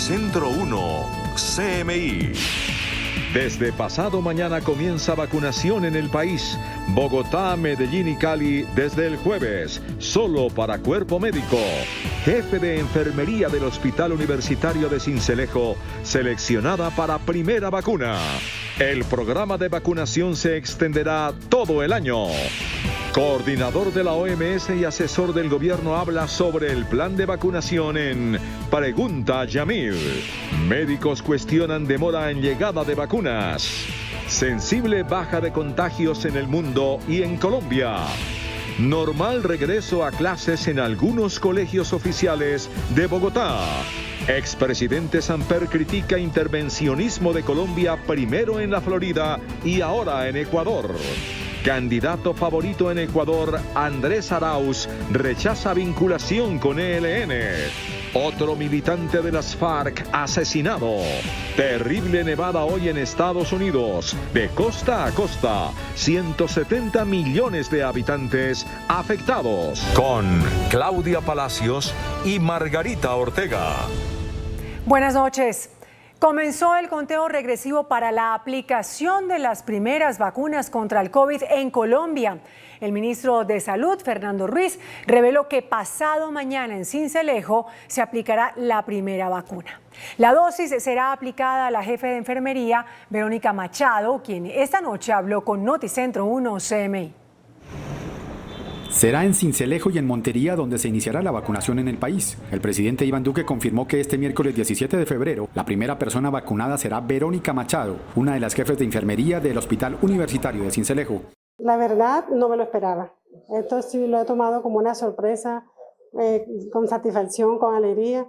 Noticentro 1, CMI. Desde pasado mañana comienza vacunación en el país. Bogotá, Medellín y Cali desde el jueves, solo para cuerpo médico. Jefe de enfermería del Hospital Universitario de Sincelejo, seleccionada para primera vacuna. El programa de vacunación se extenderá todo el año. Coordinador de la OMS y asesor del gobierno habla sobre el plan de vacunación en Pregunta Yamil. Médicos cuestionan demora en llegada de vacunas. Sensible baja de contagios en el mundo y en Colombia. Normal regreso a clases en algunos colegios oficiales de Bogotá. Expresidente Samper critica intervencionismo de Colombia, primero en la Florida y ahora en Ecuador. Candidato favorito en Ecuador, Andrés Arauz, rechaza vinculación con ELN. Otro militante de las FARC asesinado. Terrible nevada hoy en Estados Unidos. De costa a costa, 170 millones de habitantes afectados. Con Claudia Palacios y Margarita Ortega. Buenas noches. Comenzó el conteo regresivo para la aplicación de las primeras vacunas contra el COVID en Colombia. El ministro de Salud, Fernando Ruiz, reveló que pasado mañana en Sincelejo se aplicará la primera vacuna. La dosis será aplicada a la jefe de enfermería, Verónica Machado, quien esta noche habló con Noticentro 1 CMI. Será en Sincelejo y en Montería donde se iniciará la vacunación en el país. El presidente Iván Duque confirmó que este miércoles 17 de febrero, la primera persona vacunada será Verónica Machado, una de las jefes de enfermería del Hospital Universitario de Sincelejo. La verdad, no me lo esperaba. Esto sí lo he tomado como una sorpresa, con satisfacción, con alegría.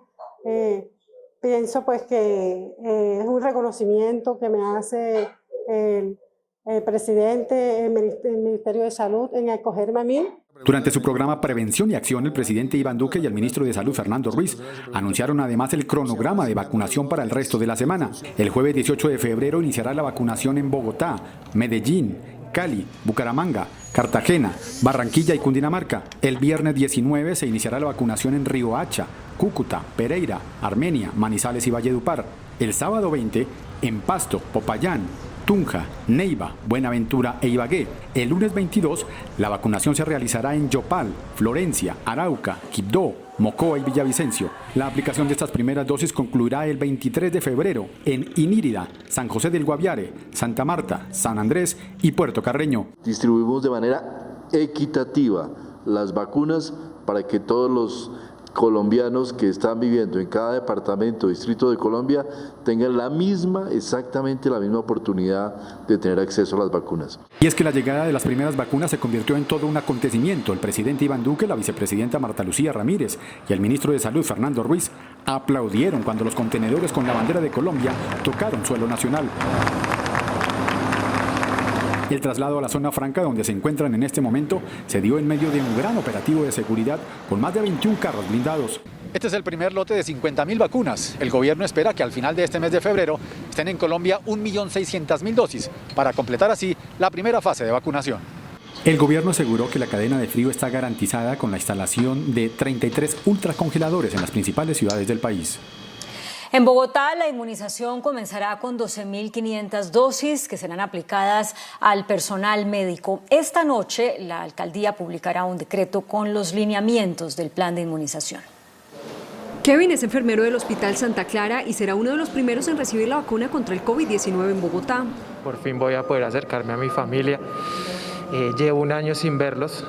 Pienso pues que es un reconocimiento que me hace el presidente, el Ministerio de Salud, en acogerme a mí. Durante su programa Prevención y Acción, el presidente Iván Duque y el ministro de Salud, Fernando Ruiz, anunciaron además el cronograma de vacunación para el resto de la semana. El jueves 18 de febrero iniciará la vacunación en Bogotá, Medellín, Cali, Bucaramanga, Cartagena, Barranquilla y Cundinamarca. El viernes 19 se iniciará la vacunación en Riohacha, Cúcuta, Pereira, Armenia, Manizales y Valledupar. El sábado 20 en Pasto, Popayán, Tunja, Neiva, Buenaventura e Ibagué. El lunes 22, la vacunación se realizará en Yopal, Florencia, Arauca, Quibdó, Mocoa y Villavicencio. La aplicación de estas primeras dosis concluirá el 23 de febrero en Inírida, San José del Guaviare, Santa Marta, San Andrés y Puerto Carreño. Distribuimos de manera equitativa las vacunas para que todos los colombianos que están viviendo en cada departamento, distrito de Colombia, tengan exactamente la misma oportunidad de tener acceso a las vacunas. Y es que la llegada de las primeras vacunas se convirtió en todo un acontecimiento. El presidente Iván Duque, la vicepresidenta Marta Lucía Ramírez y el ministro de Salud, Fernando Ruiz, aplaudieron cuando los contenedores con la bandera de Colombia tocaron suelo nacional. El traslado a la zona franca donde se encuentran en este momento se dio en medio de un gran operativo de seguridad con más de 21 carros blindados. Este es el primer lote de 50.000 vacunas. El gobierno espera que al final de este mes de febrero estén en Colombia 1.600.000 dosis para completar así la primera fase de vacunación. El gobierno aseguró que la cadena de frío está garantizada con la instalación de 33 ultracongeladores en las principales ciudades del país. En Bogotá, la inmunización comenzará con 12.500 dosis que serán aplicadas al personal médico. Esta noche, la alcaldía publicará un decreto con los lineamientos del plan de inmunización. Kevin es enfermero del Hospital Santa Clara y será uno de los primeros en recibir la vacuna contra el COVID-19 en Bogotá. Por fin voy a poder acercarme a mi familia. Llevo un año sin verlos,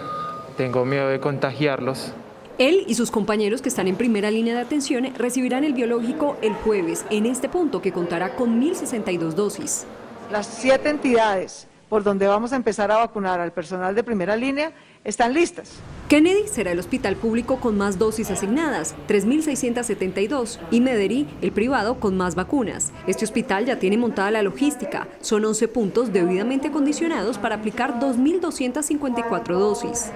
tengo miedo de contagiarlos. Él y sus compañeros que están en primera línea de atención recibirán el biológico el jueves, en este punto que contará con 1.062 dosis. Las 7 entidades por donde vamos a empezar a vacunar al personal de primera línea están listas. Kennedy será el hospital público con más dosis asignadas, 3.672, y Medellín, el privado, con más vacunas. Este hospital ya tiene montada la logística. Son 11 puntos debidamente condicionados para aplicar 2.254 dosis.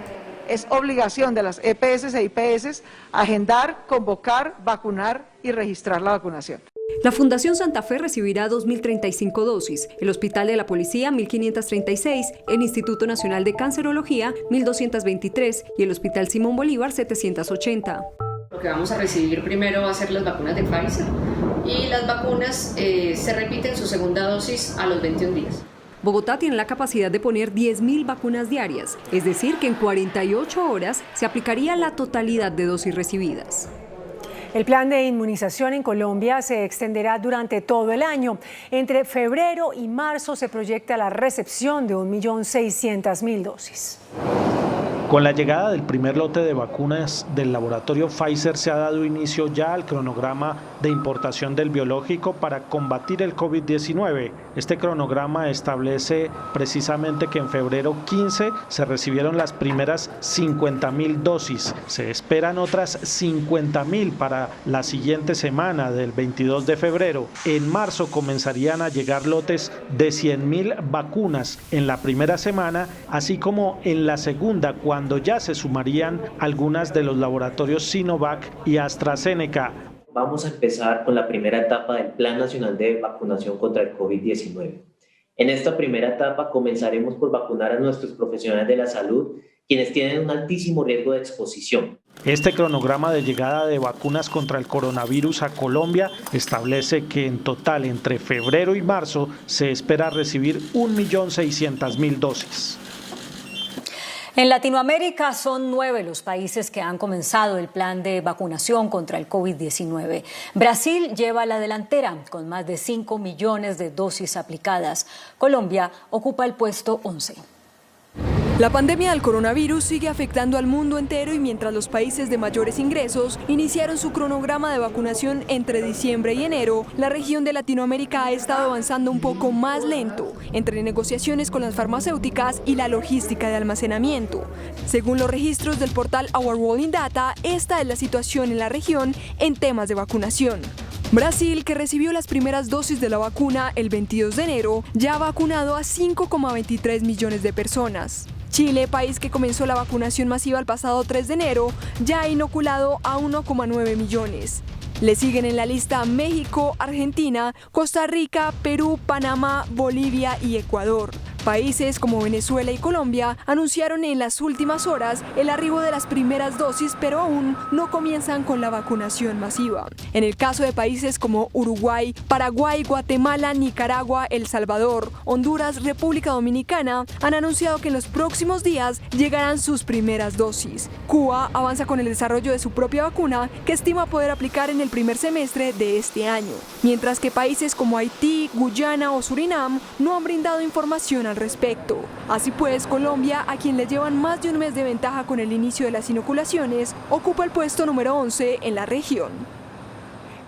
Es obligación de las EPS e IPS agendar, convocar, vacunar y registrar la vacunación. La Fundación Santa Fe recibirá 2.035 dosis, el Hospital de la Policía 1.536, el Instituto Nacional de Cancerología 1.223 y el Hospital Simón Bolívar 780. Lo que vamos a recibir primero va a ser las vacunas de Pfizer, y las vacunas se repiten su segunda dosis a los 21 días. Bogotá tiene la capacidad de poner 10.000 vacunas diarias, es decir, que en 48 horas se aplicaría la totalidad de dosis recibidas. El plan de inmunización en Colombia se extenderá durante todo el año. Entre febrero y marzo se proyecta la recepción de 1.600.000 dosis. Con la llegada del primer lote de vacunas del laboratorio Pfizer se ha dado inicio ya al cronograma de importación del biológico para combatir el COVID-19. Este cronograma establece precisamente que en febrero 15 se recibieron las primeras 50.000 dosis. Se esperan otras 50.000 para la siguiente semana del 22 de febrero. En marzo comenzarían a llegar lotes de 100.000 vacunas en la primera semana, así como en la segunda, cuando ya se sumarían algunas de los laboratorios Sinovac y AstraZeneca. Vamos a empezar con la primera etapa del Plan Nacional de Vacunación contra el COVID-19. En esta primera etapa comenzaremos por vacunar a nuestros profesionales de la salud, quienes tienen un altísimo riesgo de exposición. Este cronograma de llegada de vacunas contra el coronavirus a Colombia establece que en total entre febrero y marzo se espera recibir 1.600.000 dosis. En Latinoamérica son 9 los países que han comenzado el plan de vacunación contra el COVID-19. Brasil lleva la delantera con más de 5 millones de dosis aplicadas. Colombia ocupa el puesto 11. La pandemia del coronavirus sigue afectando al mundo entero y mientras los países de mayores ingresos iniciaron su cronograma de vacunación entre diciembre y enero, la región de Latinoamérica ha estado avanzando un poco más lento entre negociaciones con las farmacéuticas y la logística de almacenamiento. Según los registros del portal Our World in Data, esta es la situación en la región en temas de vacunación. Brasil, que recibió las primeras dosis de la vacuna el 22 de enero, ya ha vacunado a 5,23 millones de personas. Chile, país que comenzó la vacunación masiva el pasado 3 de enero, ya ha inoculado a 1,9 millones. Le siguen en la lista México, Argentina, Costa Rica, Perú, Panamá, Bolivia y Ecuador. Países como Venezuela y Colombia anunciaron en las últimas horas el arribo de las primeras dosis, pero aún no comienzan con la vacunación masiva. En el caso de países como Uruguay, Paraguay, Guatemala, Nicaragua, El Salvador, Honduras, República Dominicana, han anunciado que en los próximos días llegarán sus primeras dosis. Cuba avanza con el desarrollo de su propia vacuna, que estima poder aplicar en el primer semestre de este año, mientras que países como Haití, Guyana o Surinam no han brindado información al respecto. Así pues, Colombia, a quien le llevan más de un mes de ventaja con el inicio de las inoculaciones, ocupa el puesto número 11 en la región.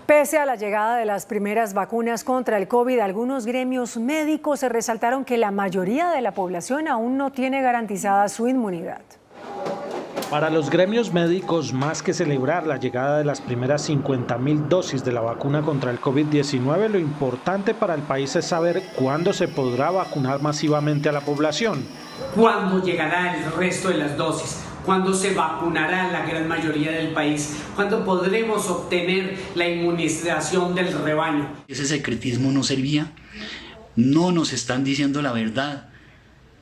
Pese a la llegada de las primeras vacunas contra el COVID, algunos gremios médicos resaltaron que la mayoría de la población aún no tiene garantizada su inmunidad. Para los gremios médicos, más que celebrar la llegada de las primeras 50.000 dosis de la vacuna contra el COVID-19, lo importante para el país es saber cuándo se podrá vacunar masivamente a la población. ¿Cuándo llegará el resto de las dosis? ¿Cuándo se vacunará la gran mayoría del país? ¿Cuándo podremos obtener la inmunización del rebaño? Ese secretismo no servía, no nos están diciendo la verdad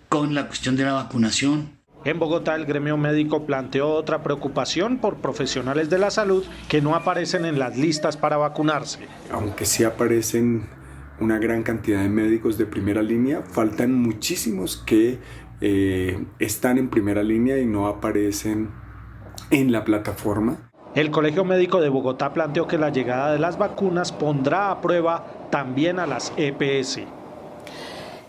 con la cuestión de la vacunación. En Bogotá, el gremio médico planteó otra preocupación por profesionales de la salud que no aparecen en las listas para vacunarse. Aunque sí aparecen una gran cantidad de médicos de primera línea, faltan muchísimos que están en primera línea y no aparecen en la plataforma. El Colegio Médico de Bogotá planteó que la llegada de las vacunas pondrá a prueba también a las EPS.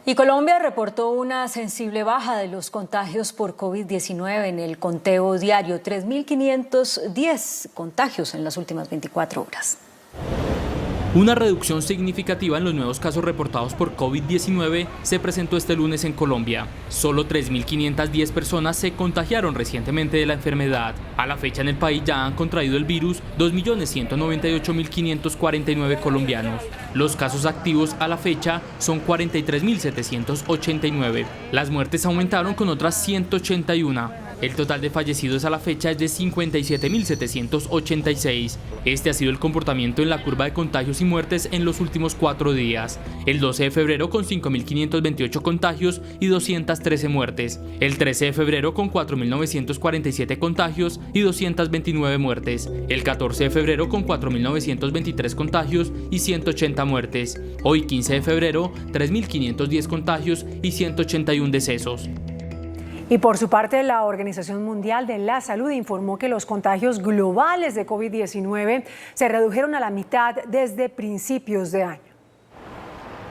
Y Colombia reportó una sensible baja de los contagios por COVID-19 en el conteo diario, 3.510 contagios en las últimas 24 horas. Una reducción significativa en los nuevos casos reportados por COVID-19 se presentó este lunes en Colombia. Solo 3.510 personas se contagiaron recientemente de la enfermedad. A la fecha en el país ya han contraído el virus 2.198.549 colombianos. Los casos activos a la fecha son 43.789. Las muertes aumentaron con otras 181. El total de fallecidos a la fecha es de 57.786. Este ha sido el comportamiento en la curva de contagios y muertes en los últimos 4 días. El 12 de febrero con 5.528 contagios y 213 muertes. El 13 de febrero con 4.947 contagios y 229 muertes. El 14 de febrero con 4.923 contagios y 180 muertes. Hoy 15 de febrero, 3.510 contagios y 181 decesos. Y por su parte, la Organización Mundial de la Salud informó que los contagios globales de COVID-19 se redujeron a la mitad desde principios de año.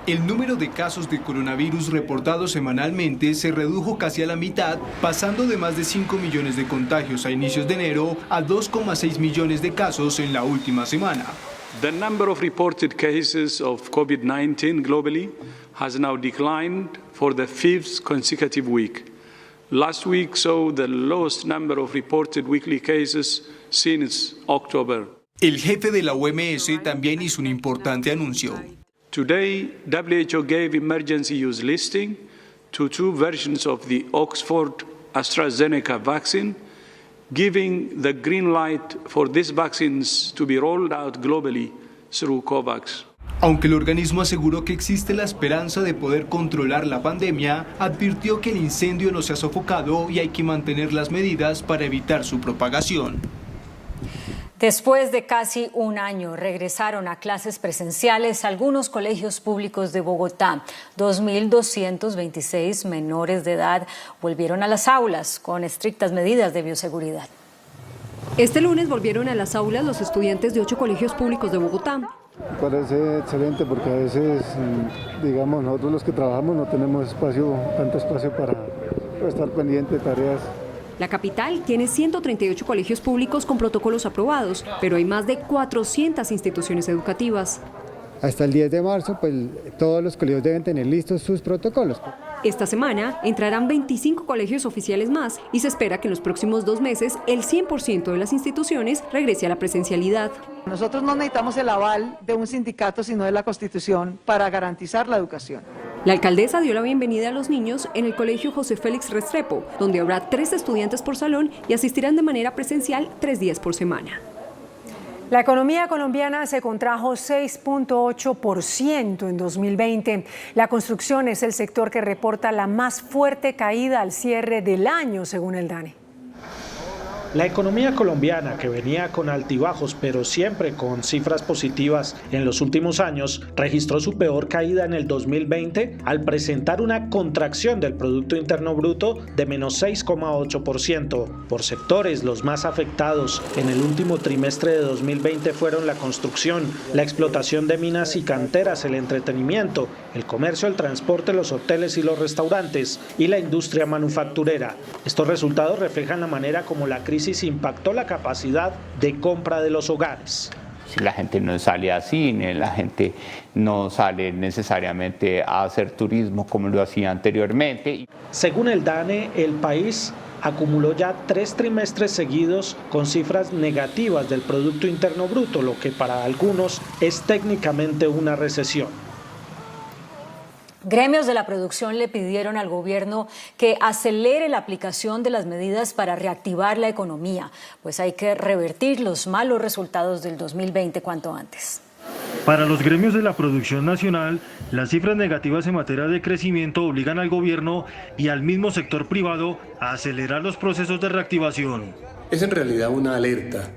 El número de casos de coronavirus reportados semanalmente se redujo casi a la mitad, pasando de más de 5 millones de contagios a inicios de enero a 2,6 millones de casos en la última semana. The number of reported cases of COVID-19 globally has now declined for the 5th consecutive week. Last week saw the lowest number of reported weekly cases since October. El jefe de la OMS también hizo un importante anuncio. Today, WHO gave emergency use listing to 2 versions of the Oxford AstraZeneca vaccine, giving the green light for these vaccines to be rolled out globally through COVAX. Aunque el organismo aseguró que existe la esperanza de poder controlar la pandemia, advirtió que el incendio no se ha sofocado y hay que mantener las medidas para evitar su propagación. Después de casi un año, regresaron a clases presenciales algunos colegios públicos de Bogotá. 2.226 menores de edad volvieron a las aulas con estrictas medidas de bioseguridad. Este lunes volvieron a las aulas los estudiantes de 8 colegios públicos de Bogotá. Me parece excelente porque a veces, digamos, nosotros los que trabajamos no tenemos tanto espacio para estar pendiente de tareas. La capital tiene 138 colegios públicos con protocolos aprobados, pero hay más de 400 instituciones educativas. Hasta el 10 de marzo, pues todos los colegios deben tener listos sus protocolos. Esta semana entrarán 25 colegios oficiales más y se espera que en los próximos 2 meses el 100% de las instituciones regrese a la presencialidad. Nosotros no necesitamos el aval de un sindicato, sino de la Constitución para garantizar la educación. La alcaldesa dio la bienvenida a los niños en el colegio José Félix Restrepo, donde habrá 3 estudiantes por salón y asistirán de manera presencial 3 días por semana. La economía colombiana se contrajo 6,8% en 2020. La construcción es el sector que reporta la más fuerte caída al cierre del año, según el DANE. La economía colombiana, que venía con altibajos pero siempre con cifras positivas en los últimos años, registró su peor caída en el 2020 al presentar una contracción del Producto Interno Bruto de menos 6,8%. Por sectores, los más afectados en el último trimestre de 2020 fueron la construcción, la explotación de minas y canteras, el entretenimiento, el comercio, el transporte, los hoteles y los restaurantes y la industria manufacturera. Estos resultados reflejan la manera como la crisis impactó la capacidad de compra de los hogares. Si la gente no sale a cine, la gente no sale necesariamente a hacer turismo como lo hacía anteriormente. Según el DANE, el país acumuló ya 3 trimestres seguidos con cifras negativas del Producto Interno Bruto, lo que para algunos es técnicamente una recesión. Gremios de la producción le pidieron al gobierno que acelere la aplicación de las medidas para reactivar la economía, pues hay que revertir los malos resultados del 2020 cuanto antes. Para los gremios de la producción nacional, las cifras negativas en materia de crecimiento obligan al gobierno y al mismo sector privado a acelerar los procesos de reactivación. Es en realidad una alerta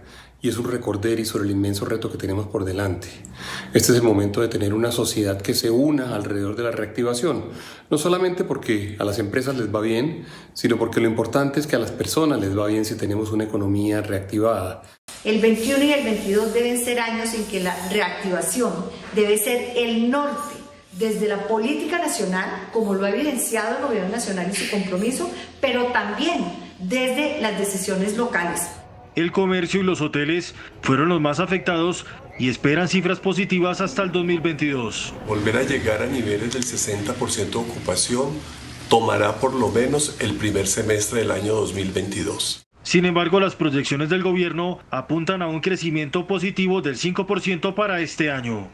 y es un recorder sobre el inmenso reto que tenemos por delante. Este es el momento de tener una sociedad que se una alrededor de la reactivación, no solamente porque a las empresas les va bien, sino porque lo importante es que a las personas les va bien si tenemos una economía reactivada. El 21 y el 22 deben ser años en que la reactivación debe ser el norte desde la política nacional, como lo ha evidenciado el gobierno nacional y su compromiso, pero también desde las decisiones locales. El comercio y los hoteles fueron los más afectados y esperan cifras positivas hasta el 2022. Volver a llegar a niveles del 60% de ocupación tomará por lo menos el primer semestre del año 2022. Sin embargo, las proyecciones del gobierno apuntan a un crecimiento positivo del 5% para este año.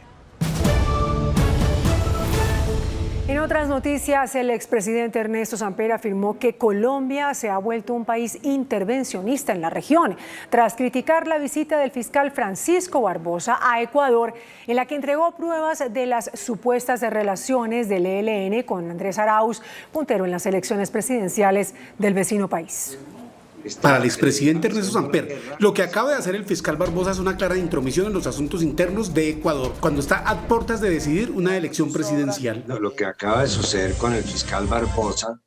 En otras noticias, el expresidente Ernesto Samper afirmó que Colombia se ha vuelto un país intervencionista en la región, tras criticar la visita del fiscal Francisco Barbosa a Ecuador, en la que entregó pruebas de las supuestas relaciones del ELN con Andrés Arauz, puntero en las elecciones presidenciales del vecino país. Para el expresidente Ernesto Samper, lo que acaba de hacer el fiscal Barbosa es una clara intromisión en los asuntos internos de Ecuador, cuando está a puertas de decidir una elección presidencial. Lo que acaba de suceder con el fiscal Barbosa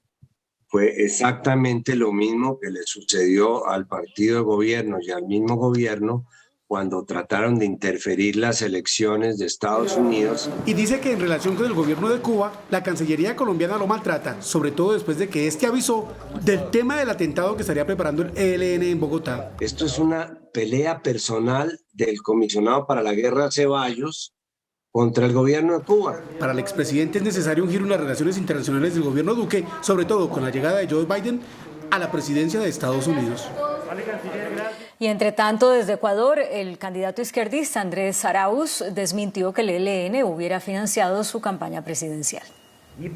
fue exactamente lo mismo que le sucedió al partido de gobierno y al mismo gobierno cuando trataron de interferir las elecciones de Estados Unidos. Y dice que en relación con el gobierno de Cuba, la Cancillería colombiana lo maltrata, sobre todo después de que este avisó del tema del atentado que estaría preparando el ELN en Bogotá. Esto es una pelea personal del comisionado para la guerra Ceballos contra el gobierno de Cuba. Para el expresidente es necesario un giro en las relaciones internacionales del gobierno Duque, sobre todo con la llegada de Joe Biden a la presidencia de Estados Unidos. Y entre tanto, desde Ecuador, el candidato izquierdista Andrés Arauz desmintió que el ELN hubiera financiado su campaña presidencial.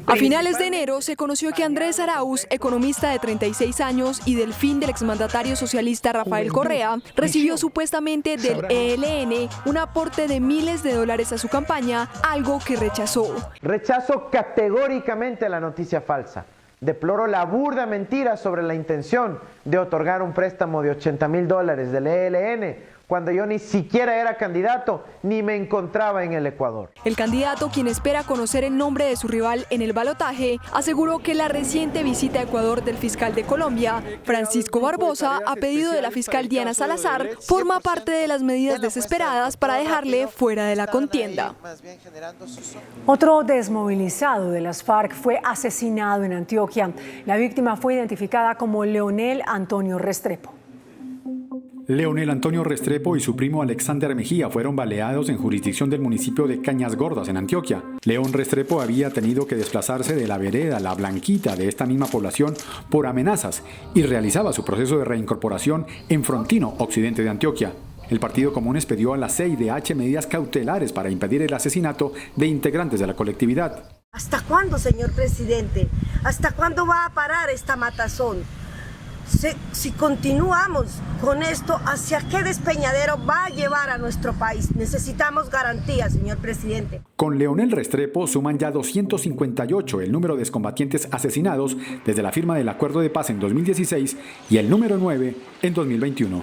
A finales de enero se conoció que Andrés Arauz, economista de 36 años y del fin del exmandatario socialista Rafael Correa, recibió supuestamente del ELN un aporte de miles de dólares a su campaña, algo que rechazó. Rechazo categóricamente la noticia falsa. Deploro la burda mentira sobre la intención de otorgar un préstamo de $80,000 del ELN cuando yo ni siquiera era candidato ni me encontraba en el Ecuador. El candidato, quien espera conocer el nombre de su rival en el balotaje, aseguró que la reciente visita a Ecuador del fiscal de Colombia, Francisco Barbosa, a pedido de la fiscal Diana Salazar, forma parte de las medidas desesperadas para dejarle fuera de la contienda. Otro desmovilizado de las FARC fue asesinado en Antioquia. La víctima fue identificada como Leonel Antonio Restrepo. Leonel Antonio Restrepo y su primo Alexander Mejía fueron baleados en jurisdicción del municipio de Cañas Gordas, en Antioquia. León Restrepo había tenido que desplazarse de la vereda La Blanquita de esta misma población por amenazas y realizaba su proceso de reincorporación en Frontino, occidente de Antioquia. El Partido Común expedió a la CIDH medidas cautelares para impedir el asesinato de integrantes de la colectividad. ¿Hasta cuándo, señor presidente? ¿Hasta cuándo va a parar esta matazón? Si continuamos con esto, ¿hacia qué despeñadero va a llevar a nuestro país? Necesitamos garantías, señor presidente. Con Leonel Restrepo suman ya 258 el número de excombatientes asesinados desde la firma del acuerdo de paz en 2016 y el número 9 en 2021.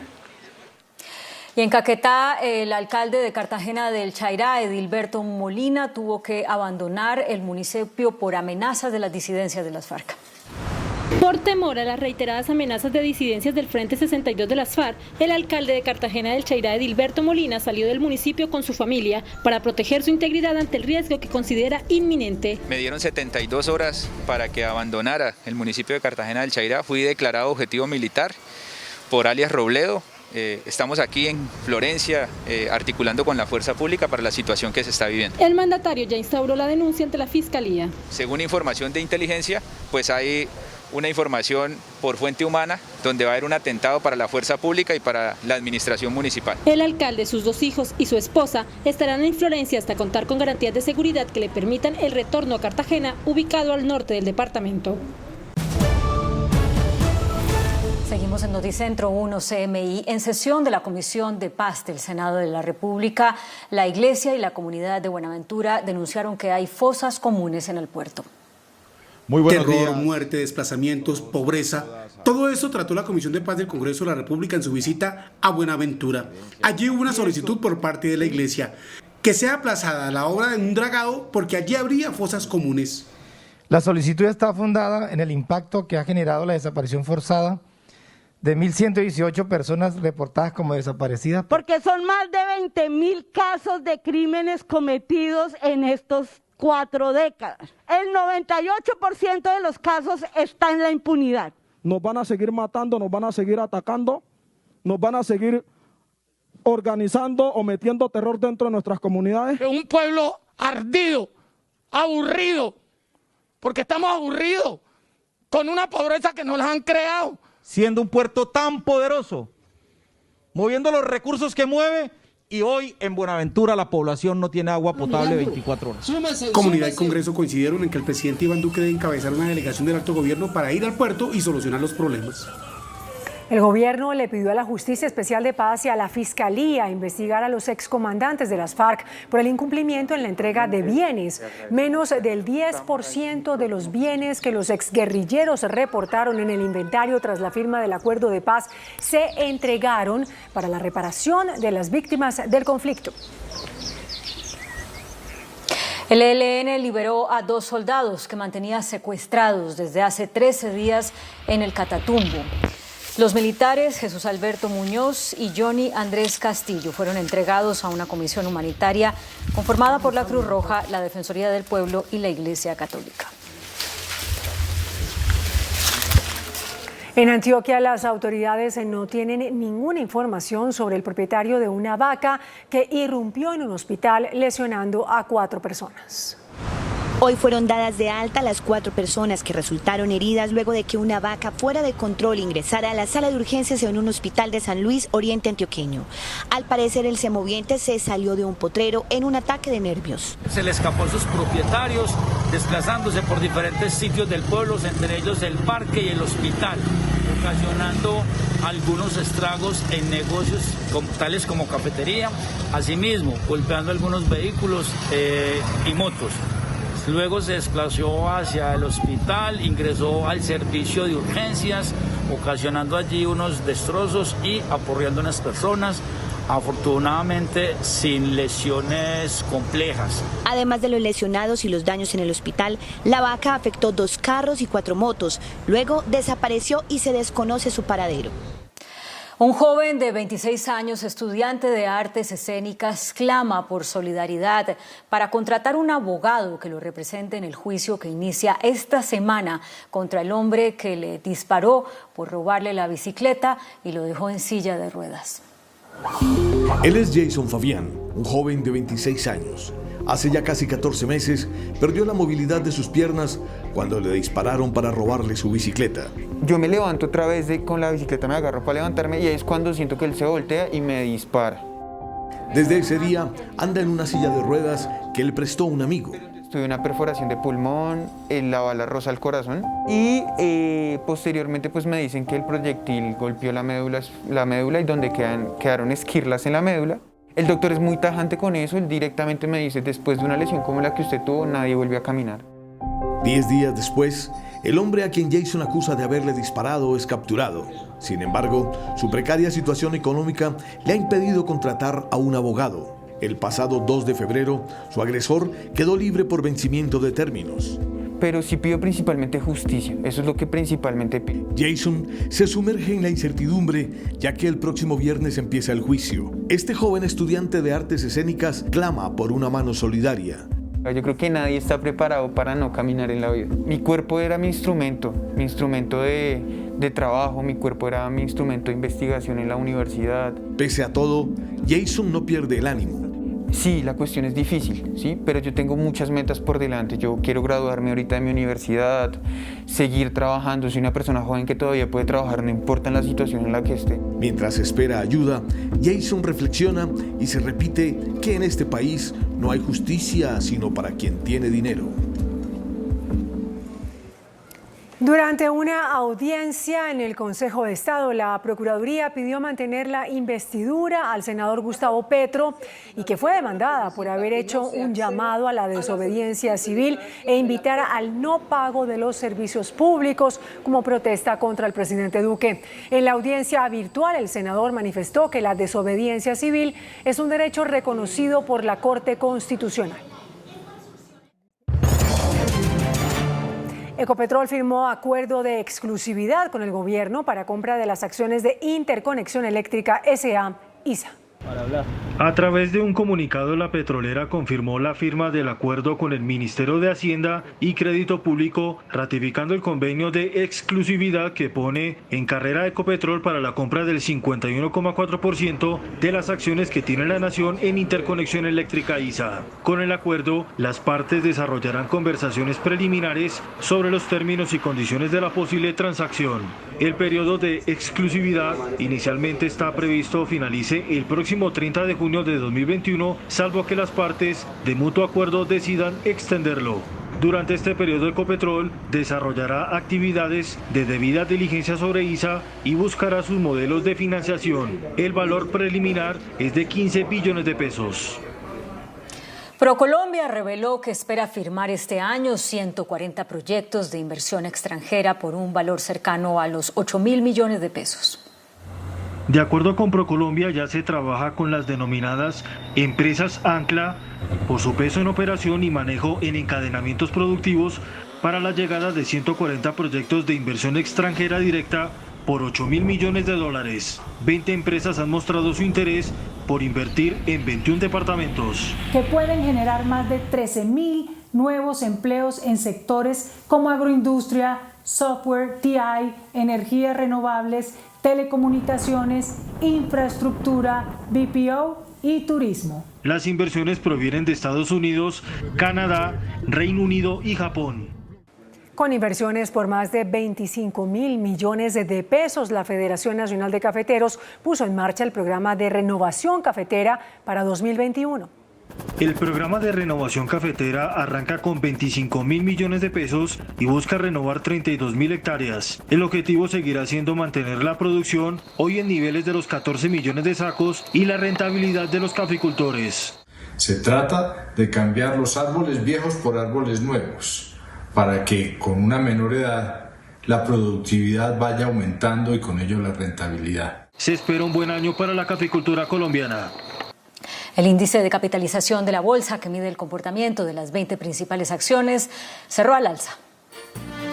Y en Caquetá, el alcalde de Cartagena del Chairá, Edilberto Molina, tuvo que abandonar el municipio por amenazas de las disidencias de las FARC. Por temor a las reiteradas amenazas de disidencias del Frente 62 de las FARC, el alcalde de Cartagena del Chairá, Edilberto Molina, salió del municipio con su familia para proteger su integridad ante el riesgo que considera inminente. Me dieron 72 horas para que abandonara el municipio de Cartagena del Chairá. Fui declarado objetivo militar por alias Robledo. Estamos aquí en Florencia articulando con la fuerza pública para la situación que se está viviendo. El mandatario ya instauró la denuncia ante la Fiscalía. Según información de inteligencia, pues hay una información por fuente humana donde va a haber un atentado para la fuerza pública y para la administración municipal. El alcalde, sus 2 hijos y su esposa estarán en Florencia hasta contar con garantías de seguridad que le permitan el retorno a Cartagena, ubicado al norte del departamento. Seguimos en Noticentro 1 CMI. En sesión de la Comisión de Paz del Senado de la República, la Iglesia y la comunidad de Buenaventura denunciaron que hay fosas comunes en el puerto. Muy buenos días. Muerte, desplazamientos, pobreza. Todo eso trató la Comisión de Paz del Congreso de la República en su visita a Buenaventura. Allí hubo una solicitud por parte de la Iglesia que sea aplazada la obra en un dragado porque allí habría fosas comunes. La solicitud está fundada en el impacto que ha generado la desaparición forzada de 1.118 personas reportadas como desaparecidas. Porque son más de 20.000 casos de crímenes cometidos en estos 4 décadas. El 98% de los casos está en la impunidad. Nos van a seguir matando, nos van a seguir atacando, nos van a seguir organizando o metiendo terror dentro de nuestras comunidades. Un pueblo ardido, aburrido, porque estamos aburridos con una pobreza que nos la han creado. Siendo un puerto tan poderoso, moviendo los recursos que mueve, y hoy en Buenaventura la población no tiene agua potable 24 horas. Comunidad y Congreso coincidieron en que el presidente Iván Duque debe encabezar una delegación del alto gobierno para ir al puerto y solucionar los problemas. El gobierno le pidió a la Justicia Especial de Paz y a la Fiscalía investigar a los excomandantes de las FARC por el incumplimiento en la entrega de bienes. Menos del 10% de los bienes que los exguerrilleros reportaron en el inventario tras la firma del acuerdo de paz se entregaron para la reparación de las víctimas del conflicto. El ELN liberó a 2 soldados que mantenía secuestrados desde hace 13 días en el Catatumbo. Los militares Jesús Alberto Muñoz y Johnny Andrés Castillo fueron entregados a una comisión humanitaria conformada por la Cruz Roja, la Defensoría del Pueblo y la Iglesia Católica. En Antioquia, las autoridades no tienen ninguna información sobre el propietario de una vaca que irrumpió en un hospital lesionando a 4 personas. Hoy fueron dadas de alta las 4 personas que resultaron heridas luego de que una vaca fuera de control ingresara a la sala de urgencias en un hospital de San Luis, oriente antioqueño. Al parecer, el semoviente se salió de un potrero en un ataque de nervios. Se le escapó a sus propietarios, desplazándose por diferentes sitios del pueblo, entre ellos el parque y el hospital, ocasionando algunos estragos en negocios tales como cafetería, asimismo golpeando algunos vehículos y motos. Luego se desplazó hacia el hospital, ingresó al servicio de urgencias, ocasionando allí unos destrozos y aporreando a unas personas, afortunadamente sin lesiones complejas. Además de los lesionados y los daños en el hospital, la vaca afectó 2 carros y 4 motos. Luego desapareció y se desconoce su paradero. Un joven de 26 años, estudiante de artes escénicas, clama por solidaridad para contratar un abogado que lo represente en el juicio que inicia esta semana contra el hombre que le disparó por robarle la bicicleta y lo dejó en silla de ruedas. Él es Jason Fabián, un joven de 26 años. Hace ya casi 14 meses perdió la movilidad de sus piernas cuando le dispararon para robarle su bicicleta. Yo me levanto otra vez con la bicicleta, me agarro para levantarme y ahí es cuando siento que él se voltea y me dispara. Desde ese día anda en una silla de ruedas que le prestó un amigo. Tuve una perforación de pulmón, la bala roza al corazón y posteriormente pues me dicen que el proyectil golpeó la médula y donde quedaron esquirlas en la médula. El doctor es muy tajante con eso, él directamente me dice, después de una lesión como la que usted tuvo, nadie vuelve a caminar. 10 días después, el hombre a quien Jason acusa de haberle disparado es capturado. Sin embargo, su precaria situación económica le ha impedido contratar a un abogado. El pasado 2 de febrero, su agresor quedó libre por vencimiento de términos. Pero sí pido principalmente justicia, eso es lo que principalmente pido. Jason se sumerge en la incertidumbre ya que el próximo viernes empieza el juicio. Este joven estudiante de artes escénicas clama por una mano solidaria. Yo creo que nadie está preparado para no caminar en la vida. Mi cuerpo era mi instrumento de trabajo, mi cuerpo era mi instrumento de investigación en la universidad. Pese a todo, Jason no pierde el ánimo. Sí, la cuestión es difícil, ¿sí? Pero yo tengo muchas metas por delante. Yo quiero graduarme ahorita de mi universidad, seguir trabajando. Soy una persona joven que todavía puede trabajar, no importa en la situación en la que esté. Mientras espera ayuda, Jason reflexiona y se repite que en este país no hay justicia sino para quien tiene dinero. Durante una audiencia en el Consejo de Estado, la Procuraduría pidió mantener la investidura al senador Gustavo Petro y que fue demandada por haber hecho un llamado a la desobediencia civil e invitar al no pago de los servicios públicos como protesta contra el presidente Duque. En la audiencia virtual, el senador manifestó que la desobediencia civil es un derecho reconocido por la Corte Constitucional. Ecopetrol firmó acuerdo de exclusividad con el gobierno para compra de las acciones de Interconexión Eléctrica S.A. ISA. A través de un comunicado, la petrolera confirmó la firma del acuerdo con el Ministerio de Hacienda y Crédito Público, ratificando el convenio de exclusividad que pone en carrera a Ecopetrol para la compra del 51,4% de las acciones que tiene la nación en Interconexión Eléctrica ISA. Con el acuerdo, las partes desarrollarán conversaciones preliminares sobre los términos y condiciones de la posible transacción. El periodo de exclusividad inicialmente está previsto finalice el próximo próximo 30 de junio de 2021, salvo que las partes de mutuo acuerdo decidan extenderlo. Durante este periodo, Ecopetrol desarrollará actividades de debida diligencia sobre ISA y buscará sus modelos de financiación. El valor preliminar es de 15 billones de pesos. ProColombia reveló que espera firmar este año 140 proyectos de inversión extranjera por un valor cercano a los 8.000 millones de pesos. De acuerdo con ProColombia, ya se trabaja con las denominadas empresas ancla por su peso en operación y manejo en encadenamientos productivos para la llegada de 140 proyectos de inversión extranjera directa por 8.000 millones de dólares. 20 empresas han mostrado su interés por invertir en 21 departamentos. Que pueden generar más de 13.000 nuevos empleos en sectores como agroindustria, software, TI, energías renovables, telecomunicaciones, infraestructura, BPO y turismo. Las inversiones provienen de Estados Unidos, Canadá, Reino Unido y Japón. Con inversiones por más de 25.000 millones de pesos, la Federación Nacional de Cafeteros puso en marcha el programa de renovación cafetera para 2021. El programa de renovación cafetera arranca con 25.000 millones de pesos y busca renovar 32.000 hectáreas. El objetivo seguirá siendo mantener la producción hoy en niveles de los 14 millones de sacos y la rentabilidad de los caficultores. Se trata de cambiar los árboles viejos por árboles nuevos, para que con una menor edad la productividad vaya aumentando y con ello la rentabilidad. Se espera un buen año para la caficultura colombiana. El índice de capitalización de la bolsa, que mide el comportamiento de las 20 principales acciones, cerró al alza.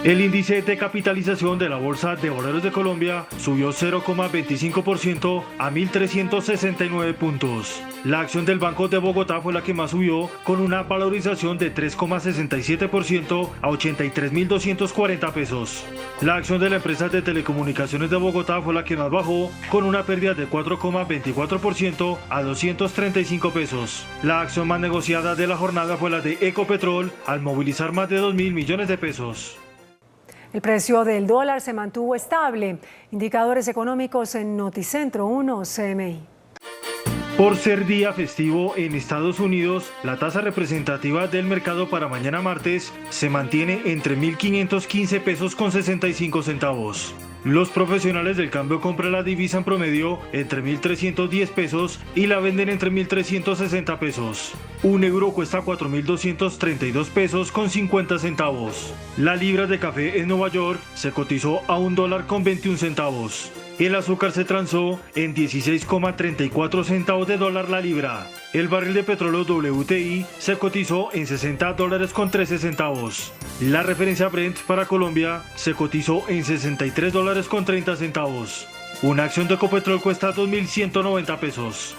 El índice de capitalización de la Bolsa de Valores de Colombia subió 0,25% a 1.369 puntos. La acción del Banco de Bogotá fue la que más subió, con una valorización de 3,67% a 83.240 pesos. La acción de la empresa de telecomunicaciones de Bogotá fue la que más bajó, con una pérdida de 4,24% a 235 pesos. La acción más negociada de la jornada fue la de Ecopetrol, al movilizar más de 2.000 millones de pesos. El precio del dólar se mantuvo estable. Indicadores económicos en Noticentro 1 CMI. Por ser día festivo en Estados Unidos, la tasa representativa del mercado para mañana martes se mantiene entre 1.515 pesos con 65 centavos. Los profesionales del cambio compran la divisa en promedio entre 1.310 pesos y la venden entre 1.360 pesos. Un euro cuesta 4.232 pesos con 50 centavos. La libra de café en Nueva York se cotizó a $1 con 21 centavos. El azúcar se transó en 16,34 centavos de dólar la libra. El barril de petróleo WTI se cotizó en $60 con 13 centavos. La referencia Brent para Colombia se cotizó en $63 con 30 centavos. Una acción de Ecopetrol cuesta 2.190 pesos.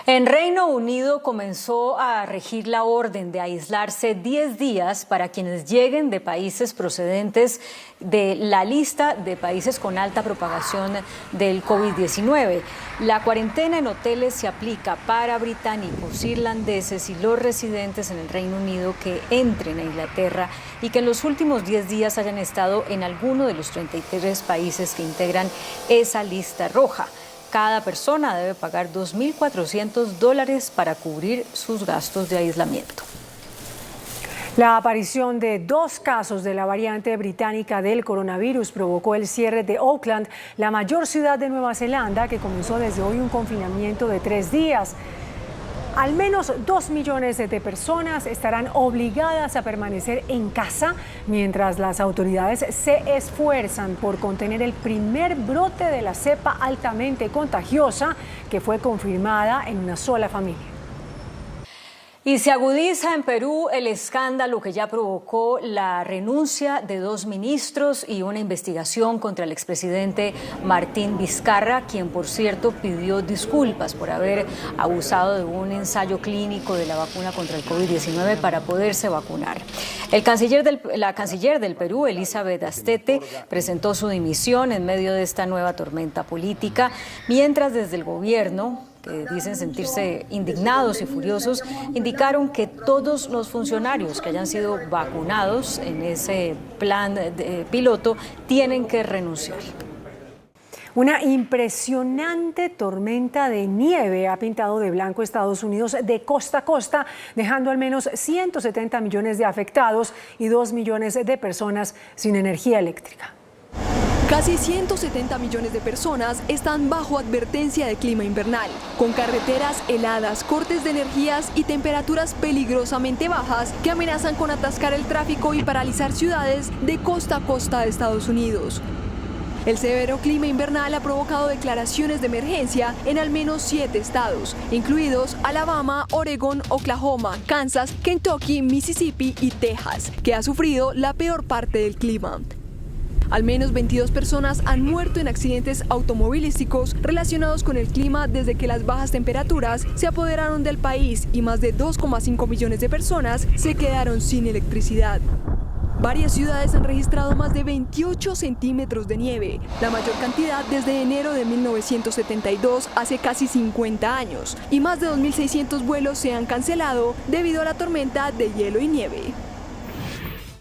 En Reino Unido comenzó a regir la orden de aislarse 10 días para quienes lleguen de países procedentes de la lista de países con alta propagación del COVID-19. La cuarentena en hoteles se aplica para británicos, irlandeses y los residentes en el Reino Unido que entren a Inglaterra y que en los últimos 10 días hayan estado en alguno de los 33 países que integran esa lista roja. Cada persona debe pagar $2.400 para cubrir sus gastos de aislamiento. La aparición de 2 casos de la variante británica del coronavirus provocó el cierre de Auckland, la mayor ciudad de Nueva Zelanda, que comenzó desde hoy un confinamiento de 3 días. Al menos 2 millones de personas estarán obligadas a permanecer en casa mientras las autoridades se esfuerzan por contener el primer brote de la cepa altamente contagiosa que fue confirmada en una sola familia. Y se agudiza en Perú el escándalo que ya provocó la renuncia de 2 ministros y una investigación contra el expresidente Martín Vizcarra, quien por cierto pidió disculpas por haber abusado de un ensayo clínico de la vacuna contra el COVID-19 para poderse vacunar. La canciller del Perú, Elizabeth Astete, presentó su dimisión en medio de esta nueva tormenta política, mientras desde el gobierno, que dicen sentirse indignados y furiosos, indicaron que todos los funcionarios que hayan sido vacunados en ese plan piloto tienen que renunciar. Una impresionante tormenta de nieve ha pintado de blanco Estados Unidos de costa a costa, dejando al menos 170 millones de afectados y 2 millones de personas sin energía eléctrica. Casi 170 millones de personas están bajo advertencia de clima invernal, con carreteras heladas, cortes de energías y temperaturas peligrosamente bajas que amenazan con atascar el tráfico y paralizar ciudades de costa a costa de Estados Unidos. El severo clima invernal ha provocado declaraciones de emergencia en al menos 7 estados, incluidos Alabama, Oregón, Oklahoma, Kansas, Kentucky, Mississippi y Texas, que ha sufrido la peor parte del clima. Al menos 22 personas han muerto en accidentes automovilísticos relacionados con el clima desde que las bajas temperaturas se apoderaron del país y más de 2,5 millones de personas se quedaron sin electricidad. Varias ciudades han registrado más de 28 centímetros de nieve, la mayor cantidad desde enero de 1972, hace casi 50 años, y más de 2.600 vuelos se han cancelado debido a la tormenta de hielo y nieve.